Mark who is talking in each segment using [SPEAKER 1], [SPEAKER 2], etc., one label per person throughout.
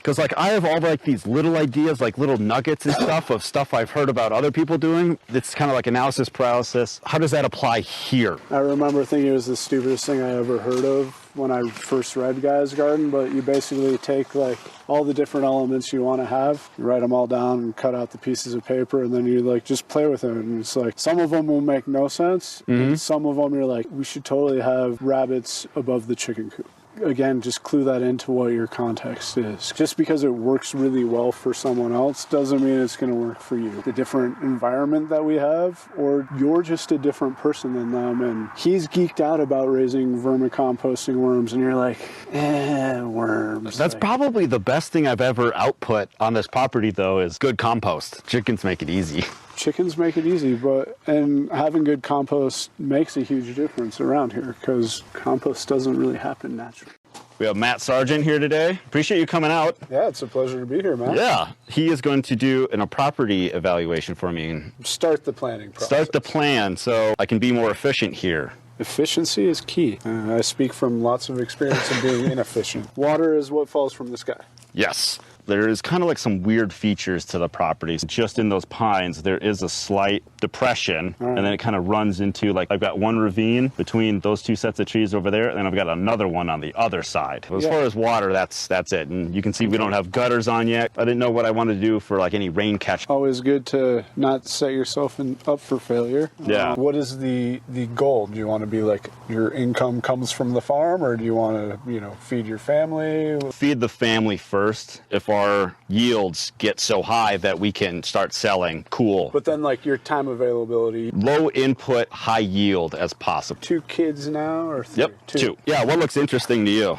[SPEAKER 1] Because like I have all like these little ideas, like little nuggets and stuff I've heard about other people doing. It's kind of like analysis paralysis. How does that apply here?
[SPEAKER 2] I remember thinking it was the stupidest thing I ever heard of when I first read Guy's Garden, but you basically take like all the different elements you want to have, you write them all down and cut out the pieces of paper, and then you like just play with them. And it's like some of them will make no sense, and some of them you're like, we should totally have rabbits above the chicken coop. Again, just clue that into what your context is. Just because it works really well for someone else doesn't mean it's going to work for you. The different environment that we have, or you're just a different person than them, and he's geeked out about raising vermicomposting worms, and you're like, worms.
[SPEAKER 1] That's probably the best thing I've ever output on this property, though, is good compost. Chickens make it easy.
[SPEAKER 2] Chickens make it easy, and having good compost makes a huge difference around here because compost doesn't really happen naturally.
[SPEAKER 1] We have Matt Sargent here today. Appreciate you coming out.
[SPEAKER 2] Yeah, it's a pleasure to be here, Matt.
[SPEAKER 1] Yeah, he is going to do a property evaluation for me.
[SPEAKER 2] Start the planning process.
[SPEAKER 1] Start the plan so I can be more efficient here.
[SPEAKER 2] Efficiency is key. I speak from lots of experience in being inefficient. Water is what falls from the sky.
[SPEAKER 1] Yes. There is kind of like some weird features to the property. Just in those pines, there is a slight depression, and then it kind of runs into, like, I've got one ravine between those two sets of trees over there, and then I've got another one on the other side. As far as water, that's it. And you can see we don't have gutters on yet. I didn't know what I wanted to do for, like, any rain catch.
[SPEAKER 2] Always good to not set yourself up for failure.
[SPEAKER 1] Yeah.
[SPEAKER 2] What is the goal? Do you want to be like your income comes from the farm, or do you want to, feed your family?
[SPEAKER 1] Feed the family first. If our yields get so high that we can start selling, cool.
[SPEAKER 2] But then, like, your time availability.
[SPEAKER 1] Low input, high yield as possible.
[SPEAKER 2] 2 kids now, or 3?
[SPEAKER 1] Yep, 2. Yeah, what looks interesting to you?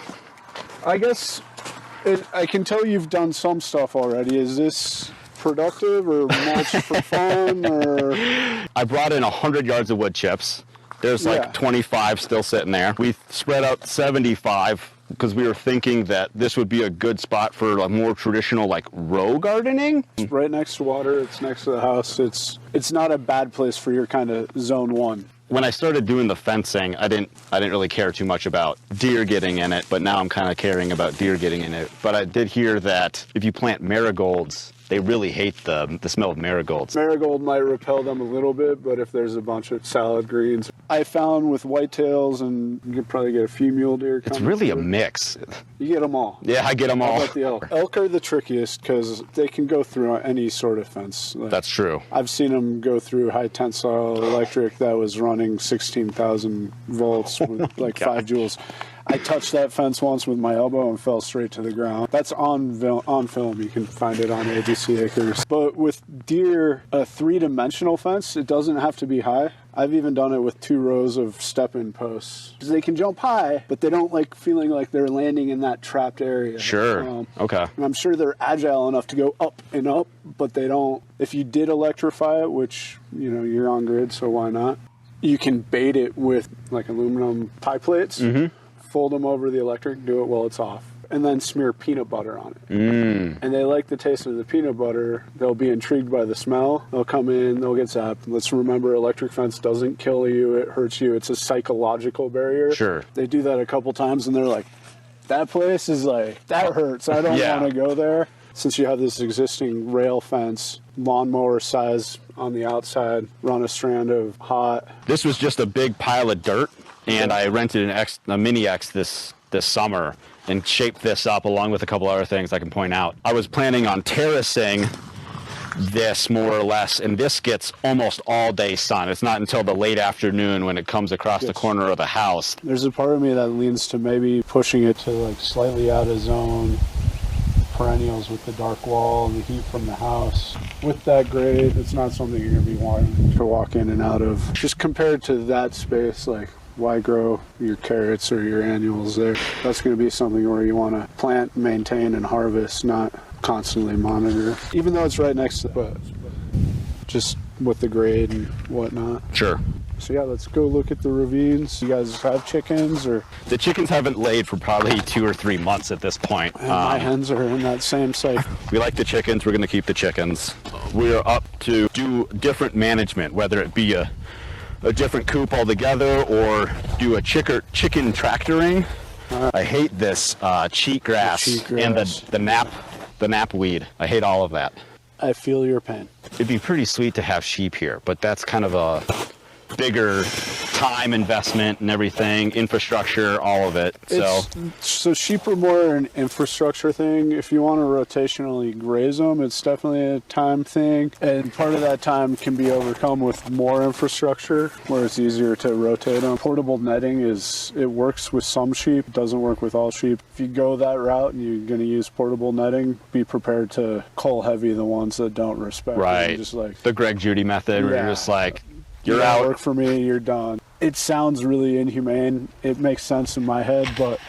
[SPEAKER 2] I guess I can tell you've done some stuff already. Is this productive or mulch for fun? Or
[SPEAKER 1] I brought in 100 yards of wood chips. There's like 25 still sitting there. We spread out 75 because we were thinking that this would be a good spot for a more traditional, like, row gardening.
[SPEAKER 2] It's right next to water. It's next to the house. It's not a bad place for your kind of zone 1.
[SPEAKER 1] When I started doing the fencing, I didn't really care too much about deer getting in it, but now I'm kind of caring about deer getting in it. But I did hear that if you plant marigolds, they really hate the smell of marigolds.
[SPEAKER 2] Marigold might repel them a little bit, but if there's a bunch of salad greens. I found with whitetails, and you could probably get a few mule deer.
[SPEAKER 1] It's really a mix.
[SPEAKER 2] You get them all.
[SPEAKER 1] Yeah, I get them all.
[SPEAKER 2] How about the elk? Elk are the trickiest because they can go through any sort of fence. Like,
[SPEAKER 1] that's true.
[SPEAKER 2] I've seen them go through high tensile electric that was running 16,000 volts with like 5 joules. I touched that fence once with my elbow and fell straight to the ground. That's on film. You can find it on ABC Acres. But with deer, a 3-dimensional fence, it doesn't have to be high. I've even done it with 2 rows of step-in posts. They can jump high, but they don't like feeling like they're landing in that trapped area.
[SPEAKER 1] Sure. Okay.
[SPEAKER 2] And I'm sure they're agile enough to go up and up, but they don't. If you did electrify it, which, you're on grid, so why not? You can bait it with like aluminum pie plates. Fold them over the electric, do it while it's off, and then smear peanut butter on it. And they like the taste of the peanut butter. They'll be intrigued by the smell. They'll come in, they'll get zapped. Let's remember, electric fence doesn't kill you, it hurts you. It's a psychological barrier.
[SPEAKER 1] Sure.
[SPEAKER 2] They do that a couple times, and they're like, that place is like, that hurts. I don't want to go there. Since you have this existing rail fence, lawnmower size on the outside, run a strand of hot.
[SPEAKER 1] This was just a big pile of dirt. And I rented a Mini X this summer and shaped this up along with a couple other things I can point out. I was planning on terracing this more or less, and this gets almost all day sun. It's not until the late afternoon when it comes across the corner of the house.
[SPEAKER 2] There's a part of me that leans to maybe pushing it to like slightly out of zone perennials with the dark wall and the heat from the house. With that grade, it's not something you're going to be wanting to walk in and out of. Just compared to that space, like, why grow your carrots or your annuals there? That's going to be something where you want to plant, maintain, and harvest, not constantly monitor. Even though it's right next to it, but just with the grade and whatnot.
[SPEAKER 1] Sure.
[SPEAKER 2] So yeah, let's go look at the ravines. You guys have chickens, or?
[SPEAKER 1] The chickens haven't laid for probably 2 or 3 months at this point.
[SPEAKER 2] And my hens are in that same cycle.
[SPEAKER 1] We like the chickens. We're going to keep the chickens. We are up to do different management, whether it be a different coop altogether or do a chicken tractoring. I hate this cheatgrass and the nap the knapweed. I hate all of that.
[SPEAKER 2] I feel your pain.
[SPEAKER 1] It'd be pretty sweet to have sheep here, but that's kind of a bigger time investment and everything, infrastructure, all of it.
[SPEAKER 2] So sheep are more an infrastructure thing. If you want to rotationally graze them, it's definitely a time thing. And part of that time can be overcome with more infrastructure, where it's easier to rotate them. Portable netting it works with some sheep, it doesn't work with all sheep. If you go that route and you're going to use portable netting, be prepared to cull heavy the ones that don't respect it.
[SPEAKER 1] Right.
[SPEAKER 2] Just like
[SPEAKER 1] the Greg Judy method, where you're just like, you're
[SPEAKER 2] out.
[SPEAKER 1] out.
[SPEAKER 2] Work for me, you're done. It sounds really inhumane. It makes sense in my head, but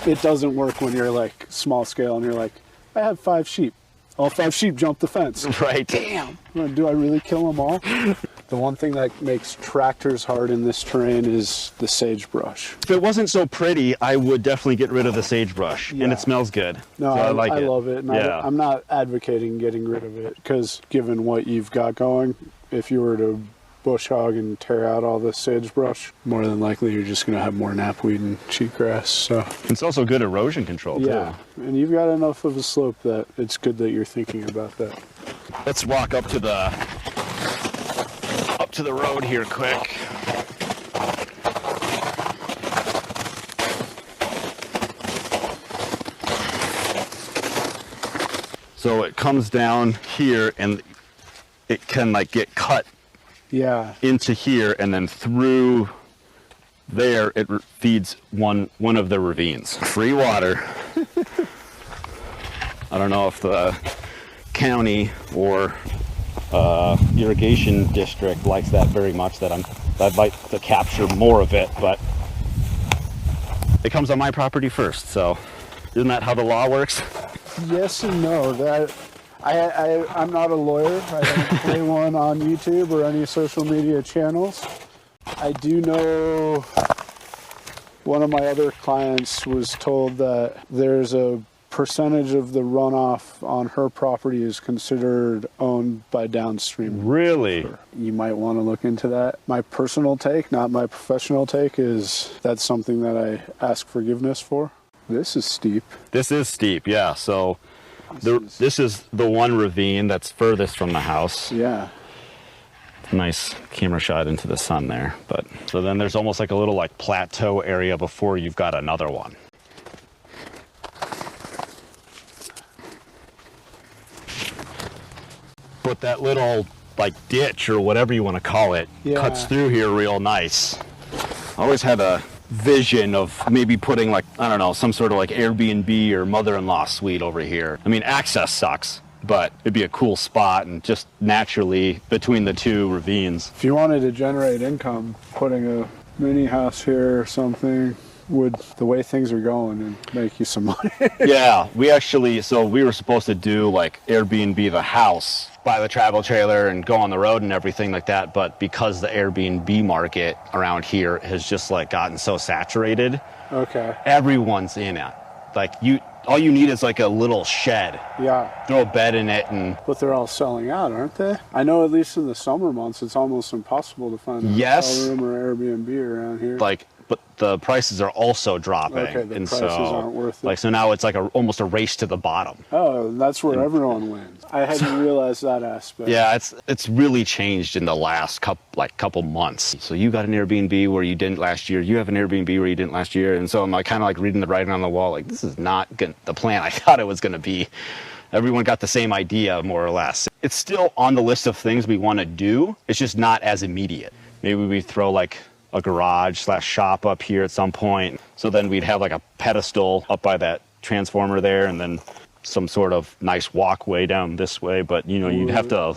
[SPEAKER 2] it doesn't work when you're like small scale and you're like, I have 5 sheep. All 5 sheep jumped the fence.
[SPEAKER 1] Right.
[SPEAKER 2] Damn. Do I really kill them all? The one thing that makes tractors hard in this terrain is the sagebrush.
[SPEAKER 1] If it wasn't so pretty, I would definitely get rid of the sagebrush, and it smells good.
[SPEAKER 2] No,
[SPEAKER 1] so I like it.
[SPEAKER 2] I love it. And I'm not advocating getting rid of it, because given what you've got going, if you were to bush hog and tear out all the sagebrush, more than likely you're just going to have more knapweed and cheatgrass. So
[SPEAKER 1] it's also good erosion control too.
[SPEAKER 2] And you've got enough of a slope that it's good that you're thinking about that.
[SPEAKER 1] Let's walk up to the road here quick. So it comes down here and it can like get cut into here, and then through there it feeds one of the ravines. Free water. I don't know if the county or irrigation district likes that very much, that I'd like to capture more of it, but it comes on my property first, so isn't that how the law works?
[SPEAKER 2] Yes and no. I'm not a lawyer. I don't play one on YouTube or any social media channels. I do know one of my other clients was told that there's a percentage of the runoff on her property is considered owned by downstream.
[SPEAKER 1] Really?
[SPEAKER 2] You might want to look into that. My personal take, not my professional take, is that's something that I ask forgiveness for. This is steep.
[SPEAKER 1] This is steep, yeah. So this is the one ravine that's furthest from the house.
[SPEAKER 2] Yeah.
[SPEAKER 1] Nice camera shot into the sun there. But so then there's almost like a little like plateau area before you've got another one. But that little like ditch or whatever you want to call it cuts through here real nice. I always had a vision of maybe putting like, I don't know, some sort of like Airbnb or mother-in-law suite over here. I mean, access sucks, but it'd be a cool spot and just naturally between the two ravines.
[SPEAKER 2] If you wanted to generate income, putting a mini house here or something would, the way things are going, and make you some money.
[SPEAKER 1] Yeah, we were supposed to do like Airbnb the house, buy the travel trailer and go on the road and everything like that, but because the Airbnb market around here has just like gotten so saturated, everyone's in it. Like all you need is like a little shed.
[SPEAKER 2] Yeah.
[SPEAKER 1] Throw a bed in it and...
[SPEAKER 2] But they're all selling out, aren't they? I know at least in the summer months it's almost impossible to find a hotel room or Airbnb around here.
[SPEAKER 1] But the prices are also dropping.
[SPEAKER 2] Okay, the prices aren't worth it.
[SPEAKER 1] So now it's like almost a race to the bottom.
[SPEAKER 2] Oh, that's where everyone wins. I hadn't realized that aspect.
[SPEAKER 1] Yeah, it's really changed in the last couple months. So you got an Airbnb where you didn't last year. You have an Airbnb where you didn't last year. And so I'm like, kind of like reading the writing on the wall. Like, this is not the plan I thought it was going to be. Everyone got the same idea, more or less. It's still on the list of things we want to do. It's just not as immediate. Maybe we throw like a garage/shop up here at some point. So then we'd have like a pedestal up by that transformer there, and then some sort of nice walkway down this way. But you'd have to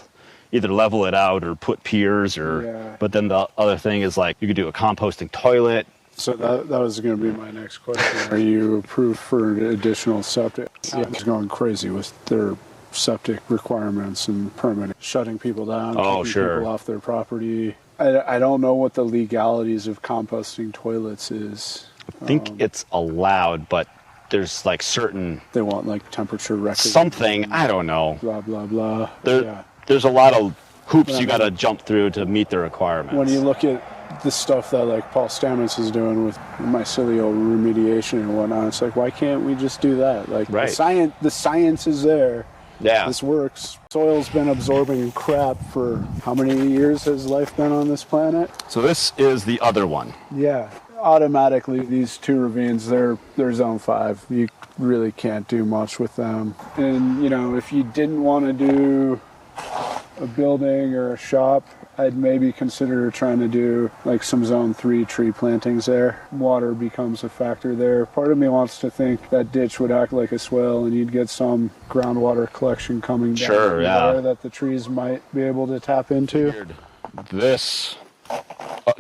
[SPEAKER 1] either level it out or put piers but then the other thing is like you could do a composting toilet.
[SPEAKER 2] So that was going to be my next question. Are you approved for additional septic? Yeah, it's going crazy with their septic requirements and permitting, shutting people down, keeping people off their property. I don't know what the legalities of composting toilets is.
[SPEAKER 1] I think it's allowed, but there's like certain...
[SPEAKER 2] They want like temperature records.
[SPEAKER 1] Something, I don't know.
[SPEAKER 2] Blah, blah, blah.
[SPEAKER 1] There's a lot of hoops you got to jump through to meet the requirements.
[SPEAKER 2] When you look at the stuff that like Paul Stamets is doing with mycelial remediation and whatnot. It's like, why can't we just do that? Like the science is there.
[SPEAKER 1] Yeah.
[SPEAKER 2] This works. Soil's been absorbing crap for how many years has life been on this planet?
[SPEAKER 1] So this is the other one.
[SPEAKER 2] Yeah. Automatically, these two ravines, they're zone 5. You really can't do much with them. And, you know, if you didn't want to do a building or a shop, I'd maybe consider trying to do like some zone 3 tree plantings there. Water becomes a factor there. Part of me wants to think that ditch would act like a swale and you'd get some groundwater collection coming down there that the trees might be able to tap into.
[SPEAKER 1] This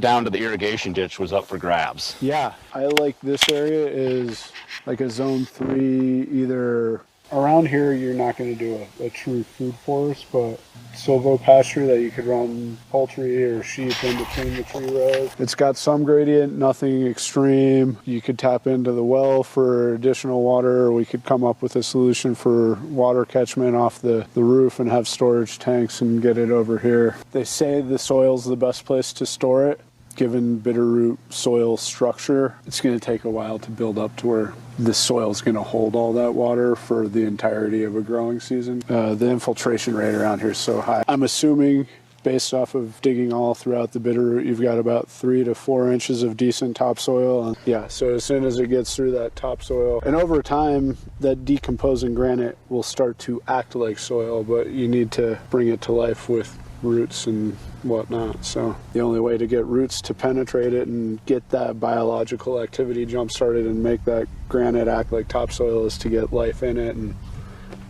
[SPEAKER 1] down to the irrigation ditch was up for grabs.
[SPEAKER 2] Yeah, I like this area is like a zone 3, either around here you're not going to do a true food forest, but silvopasture that you could run poultry or sheep in between the tree rows. It's got some gradient, nothing extreme. You could tap into the well for additional water, or we could come up with a solution for water catchment off the roof and have storage tanks and get it over here. They say the soil's the best place to store it. Given Bitterroot soil structure, it's going to take a while to build up to where the soil is going to hold all that water for the entirety of a growing season. The infiltration rate around here is so high. I'm assuming, based off of digging all throughout the Bitterroot, you've got about 3 to 4 inches of decent topsoil. And yeah, so as soon as it gets through that topsoil, and over time, that decomposing granite will start to act like soil, but you need to bring it to life with roots and whatnot. So the only way to get roots to penetrate it and get that biological activity jump started and make that granite act like topsoil is to get life in it, and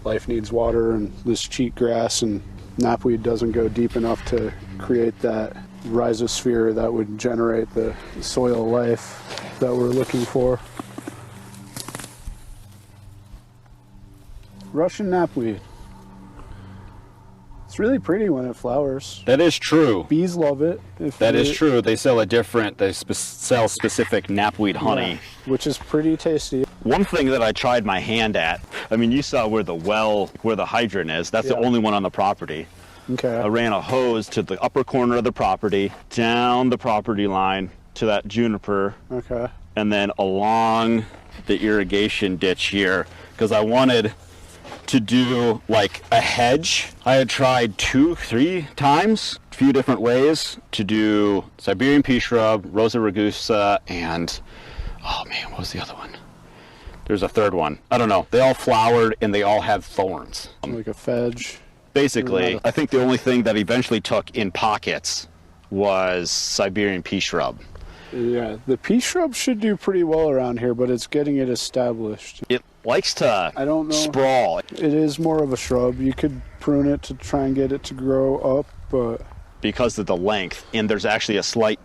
[SPEAKER 2] life needs water, and this cheatgrass and knapweed doesn't go deep enough to create that rhizosphere that would generate the soil life that we're looking for. Russian knapweed. It's really pretty when it flowers.
[SPEAKER 1] That is true.
[SPEAKER 2] Bees love it.
[SPEAKER 1] That is true. They sell sell specific knapweed honey.
[SPEAKER 2] Yeah, which is pretty tasty.
[SPEAKER 1] One thing that I tried my hand at, I mean, you saw where the hydrant is. That's the only one on the property.
[SPEAKER 2] Okay.
[SPEAKER 1] I ran a hose to the upper corner of the property, down the property line to that juniper. Okay. And then along the irrigation ditch here, because I wanted to do like a hedge. I had tried 2-3 times, a few different ways to do Siberian pea shrub, Rosa rugosa, and oh man, what was the other one? There's a third one. I don't know. They all flowered and they all have thorns.
[SPEAKER 2] Like a fedge.
[SPEAKER 1] Basically, I think the only thing that eventually took in pockets was Siberian pea shrub.
[SPEAKER 2] Yeah, the pea shrub should do pretty well around here, but it's getting it established.
[SPEAKER 1] It likes to sprawl.
[SPEAKER 2] It is more of a shrub. You could prune it to try and get it to grow up, but
[SPEAKER 1] because of the length, and there's actually a slight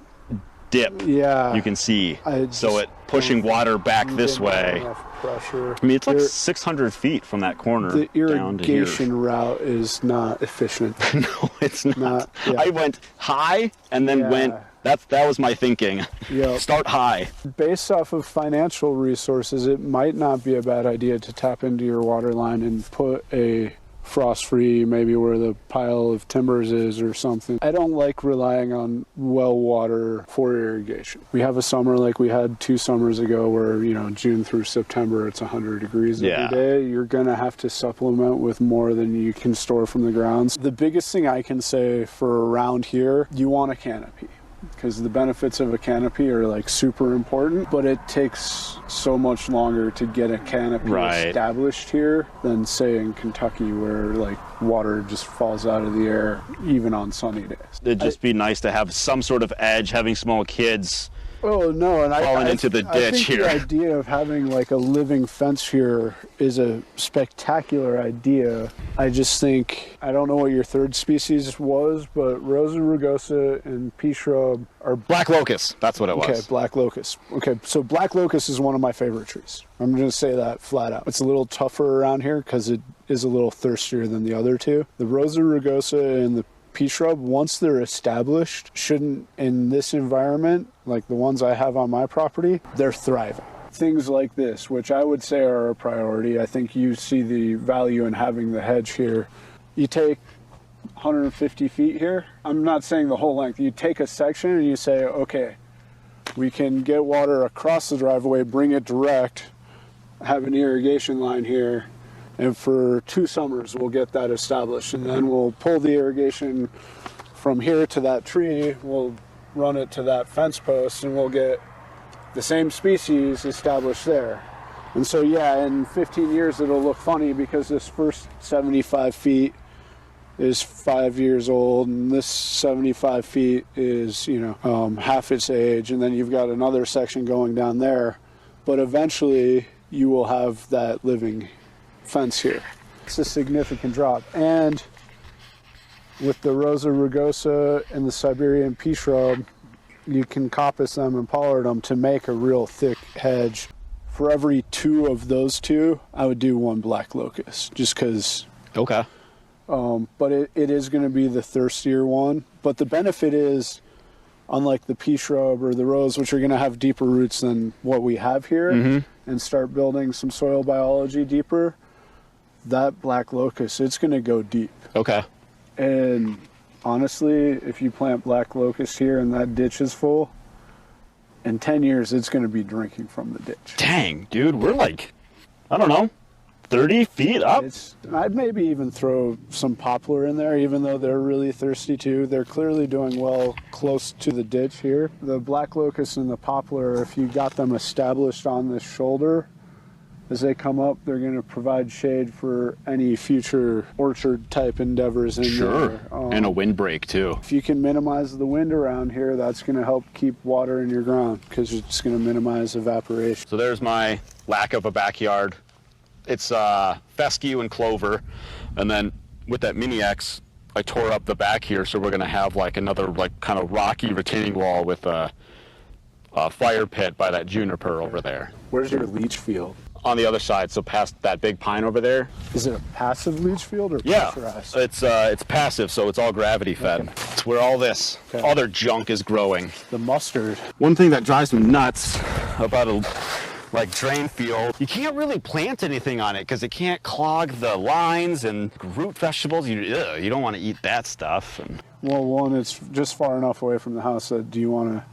[SPEAKER 1] dip. Yeah, you can see. So it pushing water back this way.
[SPEAKER 2] Pressure.
[SPEAKER 1] I mean, it's like 600 feet from that corner.
[SPEAKER 2] The irrigation route is not efficient.
[SPEAKER 1] No, it's not. I went high and then went. That was my thinking. Yep. Start high.
[SPEAKER 2] Based off of financial resources, it might not be a bad idea to tap into your water line and put a frost-free, maybe where the pile of timbers is or something. I don't like relying on well water for irrigation. We have a summer like we had 2 summers ago where, you know, June through September, it's 100 degrees every day. You're going to have to supplement with more than you can store from the grounds. The biggest thing I can say for around here, you want a canopy. Because the benefits of a canopy are like super important, but it takes so much longer to get a canopy established here than say in Kentucky where like water just falls out of the air even on sunny days.
[SPEAKER 1] It'd just be nice to have some sort of edge, having small kids.
[SPEAKER 2] Oh no, and
[SPEAKER 1] falling into the ditch
[SPEAKER 2] I think
[SPEAKER 1] here.
[SPEAKER 2] The idea of having like a living fence here is a spectacular idea. I just think, I don't know what your third species was, but Rosa rugosa and pea shrub are
[SPEAKER 1] black locust. That's what it was.
[SPEAKER 2] Okay, black locust. Okay, so black locust is one of my favorite trees. I'm going to say that flat out. It's a little tougher around here because it is a little thirstier than the other two. The Rosa rugosa and the pea shrub, once they're established, shouldn't, in this environment, like the ones I have on my property, they're thriving. Things like this, which I would say are a priority. I think you see the value in having the hedge here. You take 150 feet here. I'm not saying the whole length. You take a section and you say, okay, we can get water across the driveway, bring it direct, have an irrigation line here, and for 2 summers we'll get that established. And then we'll pull the irrigation from here to that tree, we'll run it to that fence post, and we'll get the same species established there. And so, yeah, in 15 years it'll look funny because this first 75 feet is 5 years old, and this 75 feet is, you know, half its age, and then you've got another section going down there. But eventually you will have that living fence here. It's a significant drop. And with the Rosa rugosa and the Siberian pea shrub, you can coppice them and pollard them to make a real thick hedge. For every 2 of those 2, I would do 1 black locust, just because.
[SPEAKER 1] Okay.
[SPEAKER 2] But it is going to be the thirstier one. But the benefit is, unlike the pea shrub or the rose, which are going to have deeper roots than what we have here, and start building some soil biology deeper, that black locust, it's going to go deep.
[SPEAKER 1] Okay.
[SPEAKER 2] And honestly, if you plant black locust here and that ditch is full, in 10 years, it's going to be drinking from the ditch.
[SPEAKER 1] Dang, dude, we're like, I don't know, 30 feet up?
[SPEAKER 2] I'd maybe even throw some poplar in there, even though they're really thirsty too. They're clearly doing well close to the ditch here. The black locust and the poplar, if you got them established on this shoulder, as they come up, they're going to provide shade for any future orchard type endeavors in there.
[SPEAKER 1] And a windbreak too.
[SPEAKER 2] If you can minimize the wind around here, that's going to help keep water in your ground because it's going to minimize evaporation.
[SPEAKER 1] So there's my lack of a backyard. It's fescue and clover, and then with that Mini X, I tore up the back here, so we're going to have like another like kind of rocky retaining wall with a fire pit by that juniper over there.
[SPEAKER 2] Where's your leach field?
[SPEAKER 1] On the other side, so past that big pine over there.
[SPEAKER 2] Is it a passive leach field or pressurized?
[SPEAKER 1] It's passive, so it's all gravity fed. Okay. It's where all this other junk is growing.
[SPEAKER 2] The mustard.
[SPEAKER 1] One thing that drives me nuts about a like drain field, you can't really plant anything on it because it can't clog the lines and root vegetables. You don't want to eat that stuff.
[SPEAKER 2] Well, one, it's just far enough away from the house that do you want to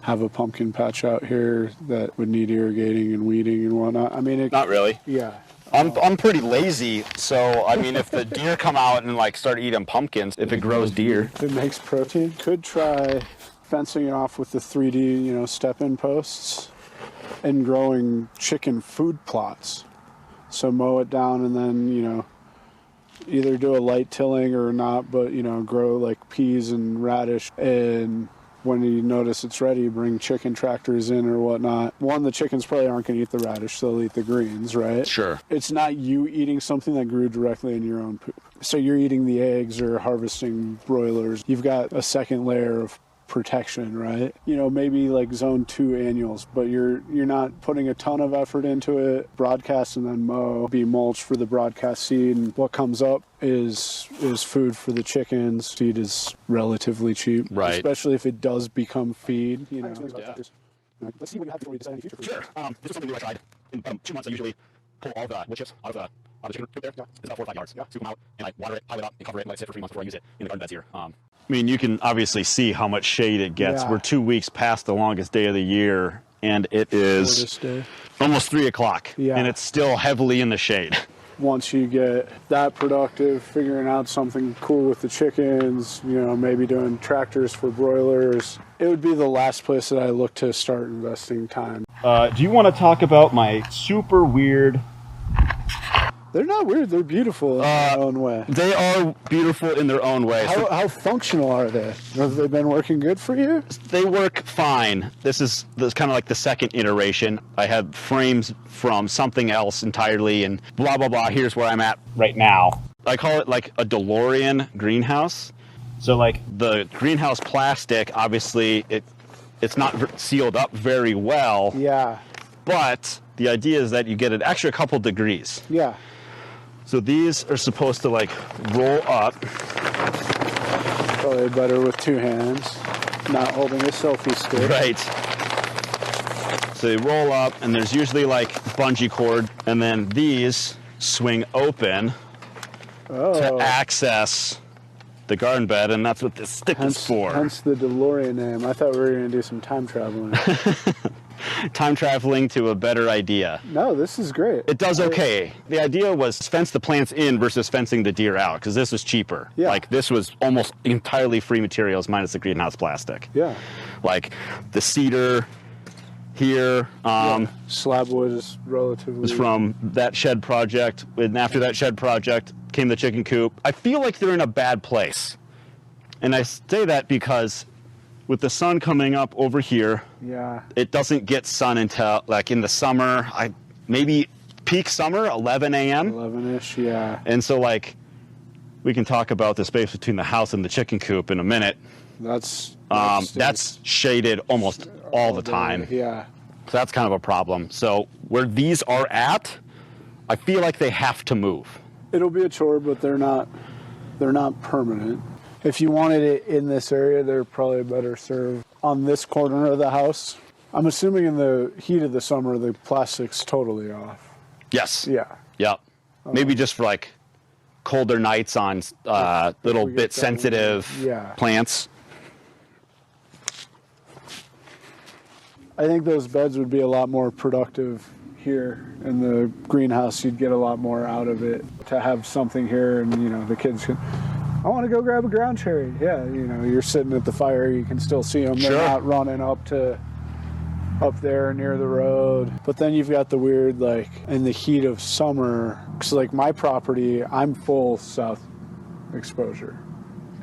[SPEAKER 2] have a pumpkin patch out here that would need irrigating and weeding and whatnot? I mean,
[SPEAKER 1] not really.
[SPEAKER 2] Yeah.
[SPEAKER 1] I'm pretty lazy, so I mean, if the deer come out and like start eating pumpkins, if it grows deer,
[SPEAKER 2] if it makes protein. Could try fencing it off with the 3D, step-in posts and growing chicken food plots. So mow it down and then, either do a light tilling or not, but, grow like peas and radish. And when you notice it's ready, bring chicken tractors in or whatnot. One, the chickens probably aren't going to eat the radish, so they'll eat the greens, right?
[SPEAKER 1] Sure.
[SPEAKER 2] It's not you eating something that grew directly in your own poop. So you're eating the eggs or harvesting broilers. You've got a second layer of protection, right? Maybe like zone 2 annuals, but you're not putting a ton of effort into it. Broadcast and then mow, be mulch for the broadcast seed, and what comes up is food for the chickens. Seed is relatively cheap,
[SPEAKER 1] right?
[SPEAKER 2] Especially if it does become feed. Let's
[SPEAKER 3] see what you have before you decide on the future.
[SPEAKER 1] Sure. This is something new I tried. In 2 months, I usually pull all the wood chips out of the chicken coop there. It's about 4 or 5 yards. Scoop them out, and I water it, pile it up, and cover it, and let it sit for 3 months before I use it in the garden beds here. I mean, you can obviously see how much shade it gets.
[SPEAKER 2] Yeah.
[SPEAKER 1] We're 2 weeks past the longest day of the year, and it is almost 3 o'clock, and it's still heavily in the shade.
[SPEAKER 2] Once you get that productive, figuring out something cool with the chickens, maybe doing tractors for broilers, it would be the last place that I look to start investing time.
[SPEAKER 1] Do you want to talk about my super weird...
[SPEAKER 2] They're not weird. They're beautiful in their own way.
[SPEAKER 1] They are beautiful in their own way.
[SPEAKER 2] How functional are they? Have they been working good for you?
[SPEAKER 1] They work fine. This is kind of like the second iteration. I had frames from something else entirely and blah, blah, blah. Here's where I'm at right now. I call it like a DeLorean greenhouse. So like the greenhouse plastic, obviously it's not sealed up very well.
[SPEAKER 2] Yeah.
[SPEAKER 1] But the idea is that you get an extra couple degrees.
[SPEAKER 2] Yeah.
[SPEAKER 1] So these are supposed to like roll up.
[SPEAKER 2] Probably better with 2 hands, not holding a selfie stick.
[SPEAKER 1] Right. So they roll up, and there's usually like bungee cord, and then these swing open to access the garden bed, and that's what this stick is for.
[SPEAKER 2] Hence the DeLorean name. I thought we were going to do some time traveling.
[SPEAKER 1] Time traveling to a better idea.
[SPEAKER 2] No, this is great.
[SPEAKER 1] It does okay. The idea was fence the plants in versus fencing the deer out, because this was cheaper.
[SPEAKER 2] Yeah.
[SPEAKER 1] Like, this was almost entirely free materials minus the greenhouse plastic.
[SPEAKER 2] Yeah.
[SPEAKER 1] Like the cedar here
[SPEAKER 2] Slab wood is relatively...
[SPEAKER 1] was from that shed project, and after that shed project came the chicken coop. I feel like they're in a bad place. And I say that because with the sun coming up over here,
[SPEAKER 2] Yeah.
[SPEAKER 1] it doesn't get sun until, like, in the summer, maybe peak summer, 11 a.m.
[SPEAKER 2] 11-ish, yeah.
[SPEAKER 1] And so, like, we can talk about the space between the house and the chicken coop in a minute.
[SPEAKER 2] That's
[SPEAKER 1] Shaded almost all the time.
[SPEAKER 2] Yeah.
[SPEAKER 1] So that's kind of a problem. So where these are at, I feel like they have to move.
[SPEAKER 2] It'll be a chore, but they're not permanent. If you wanted it in this area, they're probably better served on this corner of the house. I'm assuming in the heat of the summer, the plastic's totally off.
[SPEAKER 1] Yes.
[SPEAKER 2] Yeah.
[SPEAKER 1] Yep. Maybe just for, like, colder nights on little bit sensitive plants.
[SPEAKER 2] I think those beds would be a lot more productive here in the greenhouse. You'd get a lot more out of it to have something here, and the kids can, I want to go grab a ground cherry. Yeah, you're sitting at the fire, you can still see them.
[SPEAKER 1] Sure.
[SPEAKER 2] They're not running up there near the road. But then you've got the weird, like, in the heat of summer, because, like, my property, I'm full south exposure,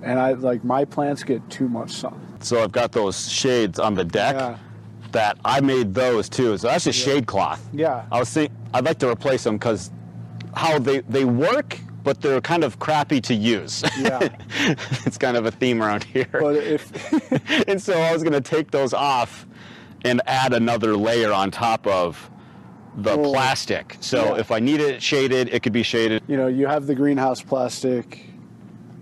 [SPEAKER 2] and my plants get too much sun.
[SPEAKER 1] So I've got those shades on the deck.
[SPEAKER 2] Yeah.
[SPEAKER 1] That I made those too. So that's just shade cloth.
[SPEAKER 2] Yeah.
[SPEAKER 1] I'd like to replace them because how they work, but they're kind of crappy to use.
[SPEAKER 2] Yeah.
[SPEAKER 1] It's kind of a theme around here.
[SPEAKER 2] But if
[SPEAKER 1] And so I was going to take those off and add another layer on top of the plastic. So if I need it shaded, it could be shaded.
[SPEAKER 2] you have the greenhouse plastic.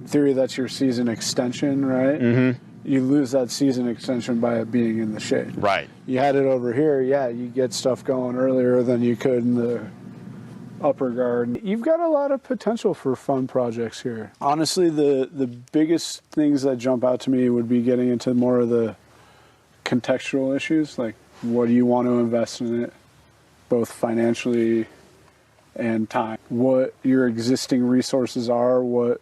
[SPEAKER 2] In theory, that's your season extension, right? Mm-hmm. You lose that season extension by it being in the shade.
[SPEAKER 1] Right.
[SPEAKER 2] You had it over here, you get stuff going earlier than you could in the upper garden. You've got a lot of potential for fun projects here. Honestly, the biggest things that jump out to me would be getting into more of the contextual issues, like what do you want to invest in it, both financially and time. What your existing resources are, what,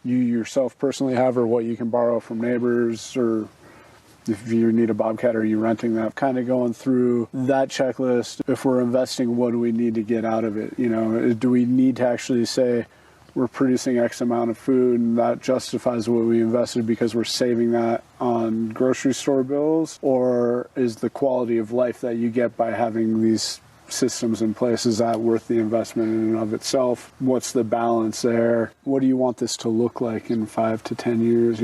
[SPEAKER 2] you yourself personally have, or what you can borrow from neighbors, or if you need a bobcat, are you renting that? Kind of going through that checklist. If we're investing, what do we need to get out of it? Do we need to actually say we're producing X amount of food and that justifies what we invested because we're saving that on grocery store bills? Or is the quality of life that you get by having these systems in place, is that worth the investment in and of itself? What's the balance there? What do you want this to look like in 5 to 10 years,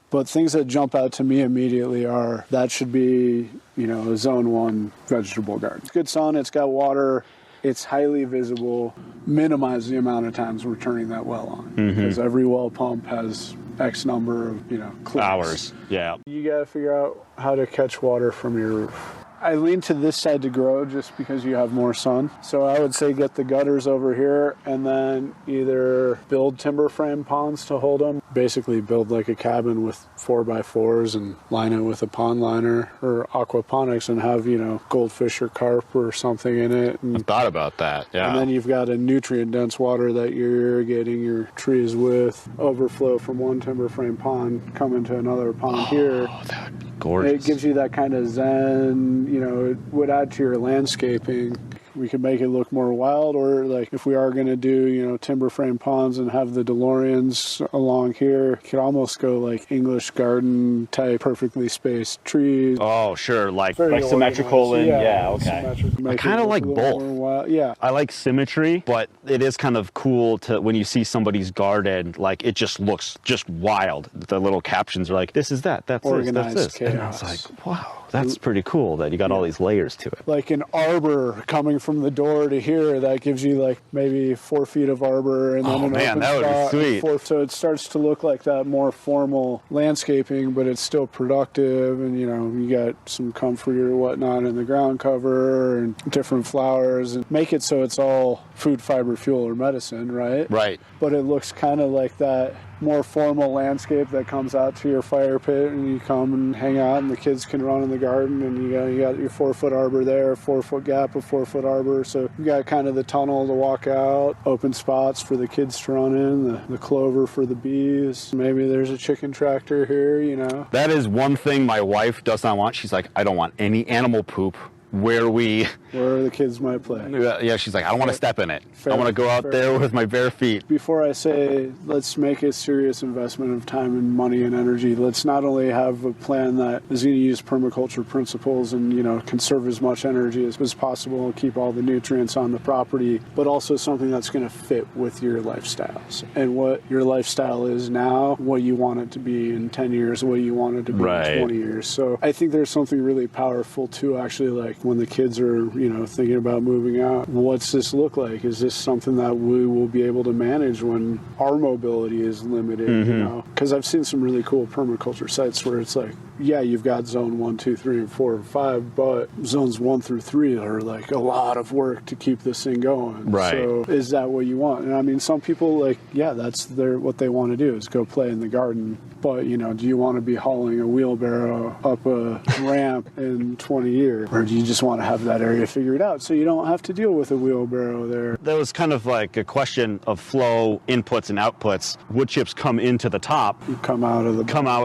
[SPEAKER 2] But things that jump out to me immediately are that should be, a zone 1 vegetable garden. It's good sun, it's got water, it's highly visible. Minimize the amount of times we're turning that well on, because every well pump has X number of, clicks.
[SPEAKER 1] Hours. Yeah.
[SPEAKER 2] You got to figure out how to catch water from your roof. I lean to this side to grow just because you have more sun. So I would say get the gutters over here and then either build timber frame ponds to hold them. Basically build like a cabin with 4x4s and line it with a pond liner, or aquaponics and have, goldfish or carp or something in it.
[SPEAKER 1] I thought about that, yeah.
[SPEAKER 2] And then you've got a nutrient-dense water that you're irrigating your trees with. Overflow from one timber frame pond, come into another pond here.
[SPEAKER 1] Oh, that would be gorgeous.
[SPEAKER 2] It gives you that kind of zen, it would add to your landscaping. We could make it look more wild, or like if we are going to do, timber frame ponds and have the DeLoreans along here, could almost go like English garden type, perfectly spaced trees.
[SPEAKER 1] Oh, sure, like
[SPEAKER 2] Very
[SPEAKER 1] symmetrical
[SPEAKER 2] organized.
[SPEAKER 1] and okay.
[SPEAKER 2] Symmetrical.
[SPEAKER 1] I kind of like both.
[SPEAKER 2] Yeah.
[SPEAKER 1] I like symmetry, but it is kind of cool to when you see somebody's garden, like it just looks just wild. The little captions are like, "This is that. That's
[SPEAKER 2] Organized
[SPEAKER 1] this. That's this."
[SPEAKER 2] chaos.
[SPEAKER 1] And I was like, "Wow, that's pretty cool that you got all these layers to it."
[SPEAKER 2] Like an arbor coming from the door to here, that gives you like maybe 4 feet of arbor, and then
[SPEAKER 1] man,
[SPEAKER 2] open
[SPEAKER 1] that would be
[SPEAKER 2] spot,
[SPEAKER 1] sweet.
[SPEAKER 2] So it starts to look like that more formal landscaping, but it's still productive, and you got some comfort or whatnot in the ground cover and different flowers, and make it so it's all food, fiber, fuel, or medicine, right?
[SPEAKER 1] Right.
[SPEAKER 2] But it looks kind of like that more formal landscape that comes out to your fire pit, and you come and hang out, and the kids can run in the garden, and you got your 4-foot arbor there, 4-foot gap, a 4-foot arbor. So you got kind of the tunnel to walk out, open spots for the kids to run in, the clover for the bees. Maybe there's a chicken tractor here, you know.
[SPEAKER 1] That is one thing my wife does not want. She's like, I don't want any animal poop where
[SPEAKER 2] the kids might play.
[SPEAKER 1] Yeah, she's like, I don't want to step in it.
[SPEAKER 2] Fair,
[SPEAKER 1] I want to go out there with my bare feet.
[SPEAKER 2] Before I say let's make a serious investment of time and money and energy, let's not only have a plan that is going to use permaculture principles and, you know, conserve as much energy as possible and keep all the nutrients on the property, but also something that's going to fit with your lifestyles and what your lifestyle is now, what you want it to be in 10 years, what you want it to be in 20 years. So I think there's something really powerful too, actually, like when the kids are, you know, thinking about moving out, what's this look like? Is this something that we will be able to manage when our mobility is limited? You know, because I've seen some really cool permaculture sites where it's like, yeah, you've got zone 1, 2, 3, and 4, and 5, but zones 1 through 3 are like a lot of work to keep this thing going.
[SPEAKER 1] Right.
[SPEAKER 2] So is that what you want? And I mean, some people, like, yeah, that's what they want to do is go play in the garden. But, you know, do you want to be hauling a wheelbarrow up a ramp in 20 years? Or do you just want to have that area figured out so you don't have to deal with a wheelbarrow there?
[SPEAKER 1] That was kind of like a question of flow, inputs and outputs. Wood chips come into the top,
[SPEAKER 2] Come out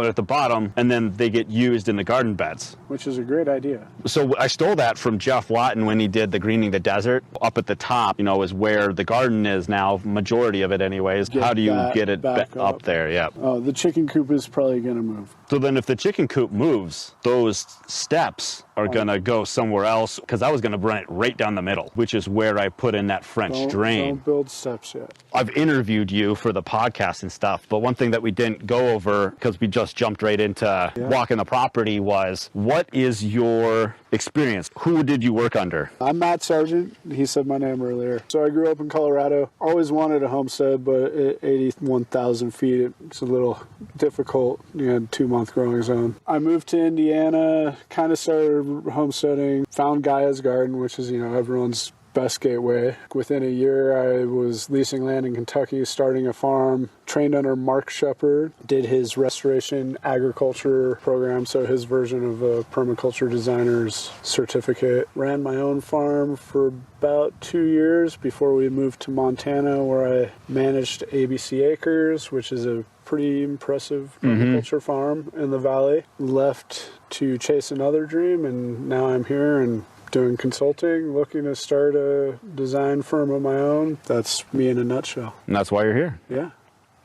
[SPEAKER 1] at the bottom, and then they get used in the garden beds.
[SPEAKER 2] Which is a great idea.
[SPEAKER 1] So I stole that from Jeff Watton when he did the Greening the Desert. Up at the top, you know, is where the garden is now, majority of it anyways. How do you get it
[SPEAKER 2] back
[SPEAKER 1] up there? Yeah.
[SPEAKER 2] Oh, the chicken coop is probably going to move.
[SPEAKER 1] So then if the chicken coop moves, those steps are going to go somewhere else, because I was going to run it right down the middle, which is where I put in that French drain.
[SPEAKER 2] Don't build steps yet.
[SPEAKER 1] I've interviewed you for the podcast and stuff, but one thing that we didn't go over, because we just jumped right into walking the property, was what is your experience? Who did you work under?
[SPEAKER 2] I'm Matt Sargent. He said my name earlier. So I grew up in Colorado. Always wanted a homestead, but at 81,000 feet, it's a little difficult. You had 2-month growing zone. I moved to Indiana, kind of started homesteading, found Gaia's Garden, which is, you know, everyone's best gateway. Within a year, I was leasing land in Kentucky, starting a farm, trained under Mark Shepard, did his restoration agriculture program, so his version of a permaculture designer's certificate. Ran my own farm for about 2 years before we moved to Montana, where I managed ABC Acres, which is a pretty impressive permaculture farm in the valley. Left to chase another dream, and now I'm here and doing consulting, looking to start a design firm of my own. That's me in a nutshell.
[SPEAKER 1] And that's why you're here.
[SPEAKER 2] Yeah.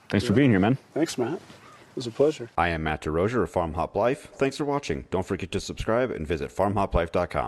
[SPEAKER 1] Thanks for being here, man.
[SPEAKER 2] Thanks, Matt. It was a pleasure.
[SPEAKER 4] I am Matt DeRozier of FarmHopLife. Thanks for watching. Don't forget to subscribe and visit FarmHopLife.com.